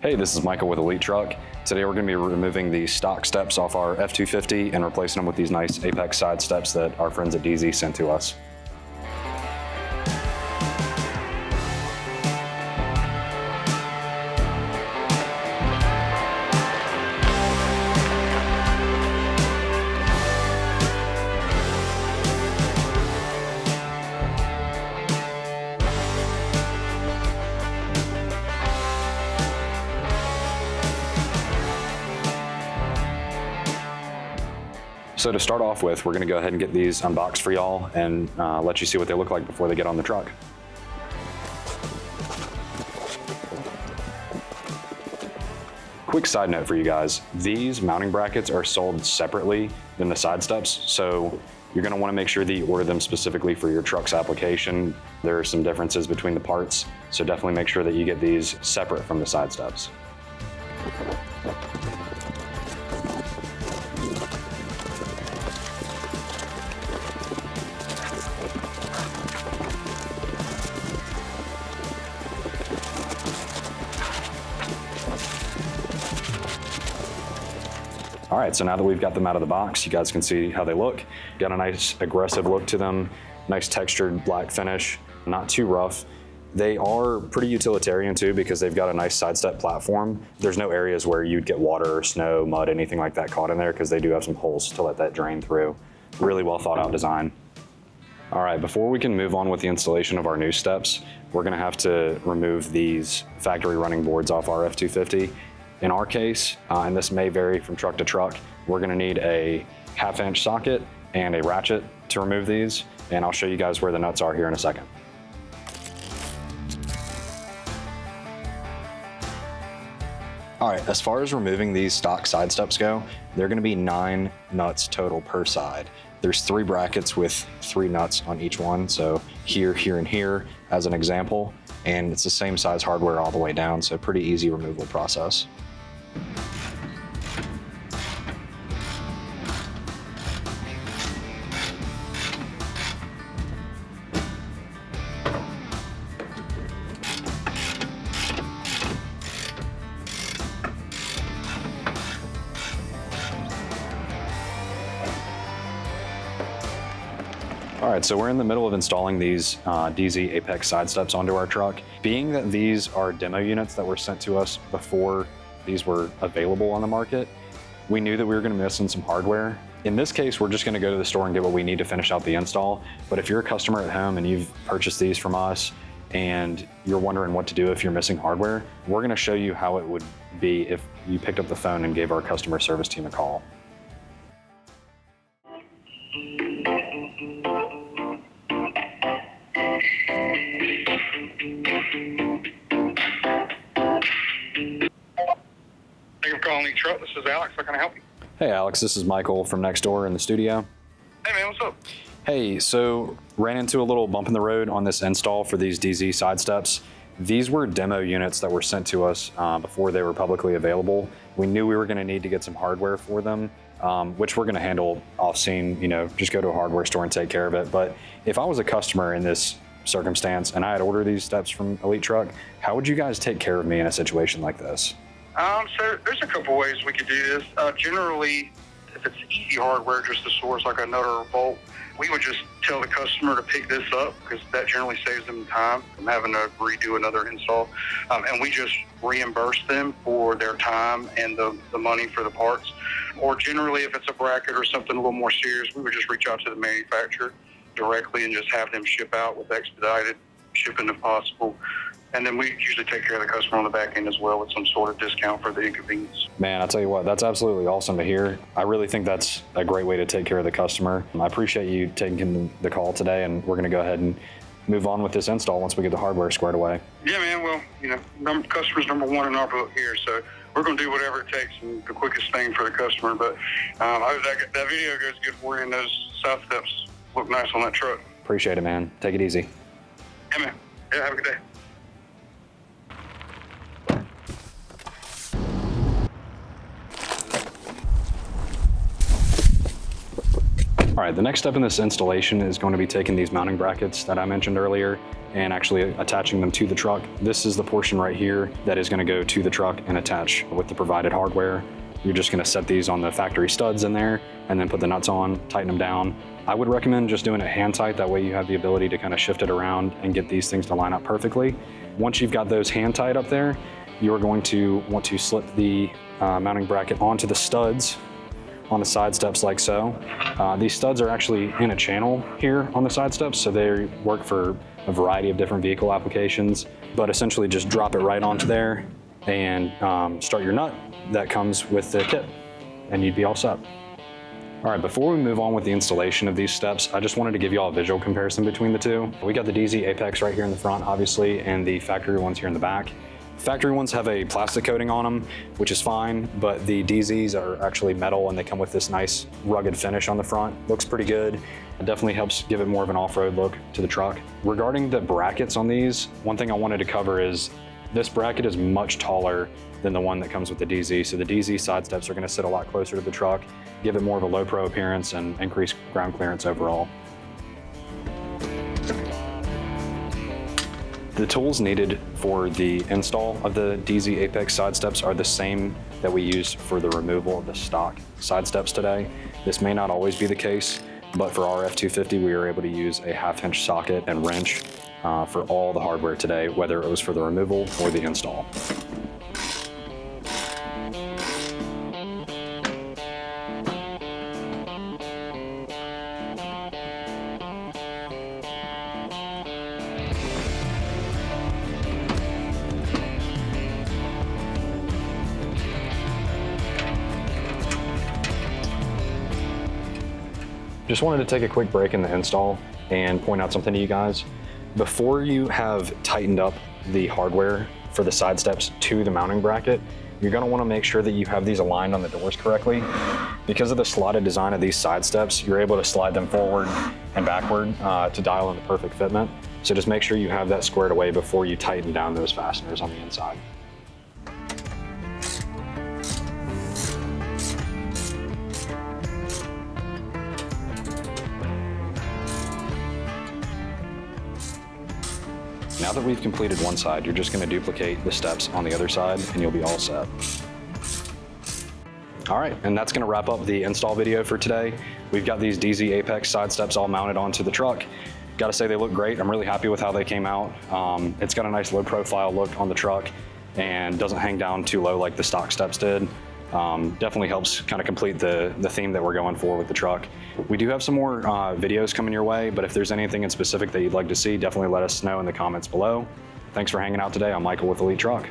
Hey, this is Michael with Elite Truck. Today we're going to be removing the stock steps off our F-250 and replacing them with these nice Apex side steps that our friends at Dee Zee sent to us. So to start off with, we're going to go ahead and get these unboxed for y'all and let you see what they look like before they get on the truck. Quick side note for you guys, these mounting brackets are sold separately than the side steps, so you're going to want to make sure that you order them specifically for your truck's application. There are some differences between the parts, so definitely make sure that you get these separate from the side steps. All right, so now that we've got them out of the box, you guys can see how they look. Got a nice aggressive look to them, nice textured black finish, not too rough. They are pretty utilitarian too because they've got a nice side step platform. There's no areas where you'd get water or snow, mud, anything like that caught in there because they do have some holes to let that drain through. Really well thought out design. All right, before we can move on with the installation of our new steps, we're gonna have to remove these factory running boards off our F-250. In our case, and this may vary from truck to truck, we're gonna need a 1/2-inch socket and a ratchet to remove these, and I'll show you guys where the nuts are here in a second. All right, as far as removing these stock side steps go, they're gonna be 9 nuts total per side. There's 3 brackets with 3 nuts on each one, so here, here, and here as an example, and it's the same size hardware all the way down, so pretty easy removal process. All right, so we're in the middle of installing these Dee Zee Apex side steps onto our truck. Being that these are demo units that were sent to us before these were available on the market, we knew that we were gonna miss some hardware. In this case, we're just gonna go to the store and get what we need to finish out the install. But if you're a customer at home and you've purchased these from us and you're wondering what to do if you're missing hardware, we're gonna show you how it would be if you picked up the phone and gave our customer service team a call. Thank you for calling Elite Truck. This is Alex. How can I help you? Hey Alex, this is Michael from next door in the studio. Hey man, what's up? Hey, so ran into a little bump in the road on this install for these Dee Zee side steps. These were demo units that were sent to us before they were publicly available. We knew we were gonna need to get some hardware for them, which we're gonna handle off scene, just go to a hardware store and take care of it. But if I was a customer in this circumstance and I had ordered these steps from Elite Truck, how would you guys take care of me in a situation like this? So there's a couple ways we could do this. Generally, if it's easy hardware, just to source like a nut or a bolt, we would just tell the customer to pick this up because that generally saves them time from having to redo another install. And we just reimburse them for their time and the money for the parts. Or generally, if it's a bracket or something a little more serious, we would just reach out to the manufacturer directly and just have them ship out with expedited shipping if possible. And then we usually take care of the customer on the back end as well with some sort of discount for the inconvenience. Man, I'll tell you what, that's absolutely awesome to hear. I really think that's a great way to take care of the customer. I appreciate you taking the call today, and we're gonna go ahead and move on with this install once we get the hardware squared away. Yeah, man, well, customer's number one in our book here, so we're gonna do whatever it takes and the quickest thing for the customer. But that video goes good for you, and those side steps look nice on that truck. Appreciate it, man. Take it easy. Yeah, man. Yeah, have a good day. All right, the next step in this installation is going to be taking these mounting brackets that I mentioned earlier and actually attaching them to the truck. This is the portion right here that is going to go to the truck and attach with the provided hardware. You're just going to set these on the factory studs in there and then put the nuts on, tighten them down. I would recommend just doing it hand tight. That way you have the ability to kind of shift it around and get these things to line up perfectly. Once you've got those hand tight up there, you're going to want to slip the mounting bracket onto the studs on the side steps like so. These studs are actually in a channel here on the side steps, so they work for a variety of different vehicle applications, but essentially just drop it right onto there and start your nut that comes with the kit, and you'd be all set. All right, before we move on with the installation of these steps, I just wanted to give you all a visual comparison between the two. We got the Dee Zee Apex right here in the front, obviously, and the factory ones here in the back. Factory ones have a plastic coating on them, which is fine, but the Dee Zees are actually metal and they come with this nice rugged finish on the front. Looks pretty good. It definitely helps give it more of an off-road look to the truck. Regarding the brackets on these, one thing I wanted to cover is this bracket is much taller than the one that comes with the Dee Zee. So the Dee Zee side steps are going to sit a lot closer to the truck, give it more of a low pro appearance and increase ground clearance overall. The tools needed for the install of the Dee Zee Apex side steps are the same that we used for the removal of the stock side steps today. This may not always be the case, but for our F-250, we were able to use a 1/2-inch socket and wrench for all the hardware today, whether it was for the removal or the install. Just wanted to take a quick break in the install and point out something to you guys. Before you have tightened up the hardware for the side steps to the mounting bracket, you're going to want to make sure that you have these aligned on the doors correctly. Because of the slotted design of these side steps, you're able to slide them forward and backward to dial in the perfect fitment. So just make sure you have that squared away before you tighten down those fasteners on the inside. Now that we've completed one side, you're just going to duplicate the steps on the other side and you'll be all set. All right, and that's going to wrap up the install video for today. We've got these Dee Zee Apex side steps all mounted onto the truck. Got to say they look great. I'm really happy with how they came out. It's got a nice low profile look on the truck and doesn't hang down too low like the stock steps did. Definitely helps kind of complete the theme that we're going for with the truck. We do have some more videos coming your way, but if there's anything in specific that you'd like to see, definitely let us know in the comments below. Thanks for hanging out today. I'm Michael with Elite Truck.